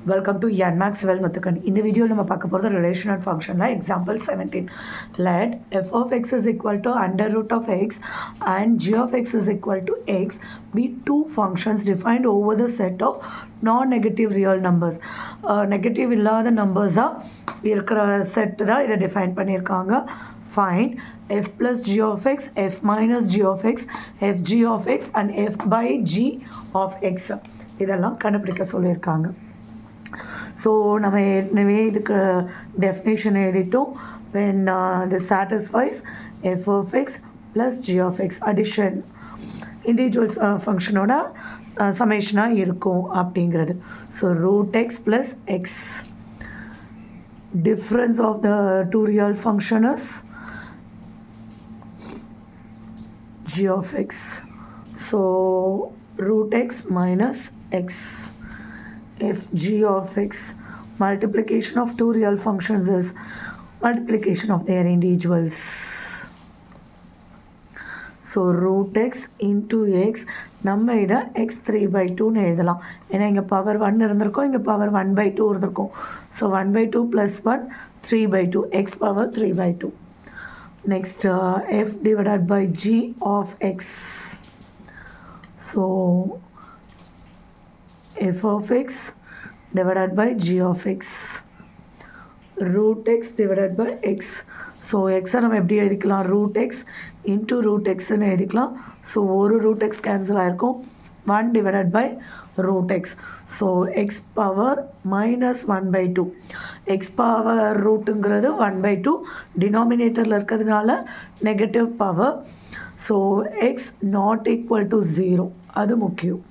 Welcome to Yan Maxwell Muthukan. In the video, we will talk about the relational function. Like example 17. Let f of x is equal to under root of x and g of x is equal to x be two functions defined over the set of non-negative real numbers. Negative இல்லாத numbers இருக்கிற set தான் இதை define பண்ணியிருக்காங்க. Find f plus g of x, f minus g of x, f g of x and f by g of x. இதெல்லாம் கண்டுபிடிக்க சொல்லியிருக்காங்க. So நம்ம ஏற்கனவே இதுக்கு டெஃபினேஷன் எழுதிட்டோம். when this satisfies f of x plus g of x addition individuals ஃபங்க்ஷனோட சமேஷனாக இருக்கும் அப்படிங்கிறது. So root x plus x, difference of the two real function is g of x. So root x minus x. If g of x, multiplication of two real functions is multiplication of their individuals. So root x into x, நம்ம இதை x3/2 எழுதலாம். ஏன்னா இங்கே power 1 இருந்திருக்கும், இங்கே power 1/2 இருந்திருக்கும். So 1/2 + 1 3/2, x power 3/2. Next f divided by g of x. So f of x divided by g of x, root x divided by x. So எக்ஸை நம்ம எப்படி எழுதிக்கலாம்? root x into root xன்னு எழுதிக்கலாம். So ஒரு root x cancel ஆகிருக்கும், 1 divided by root x. So x power minus 1/2. x power ரூட்டுங்கிறது 1/2, டினாமினேட்டரில் இருக்கிறதுனால negative power. So x not equal to 0, அது முக்கியம்.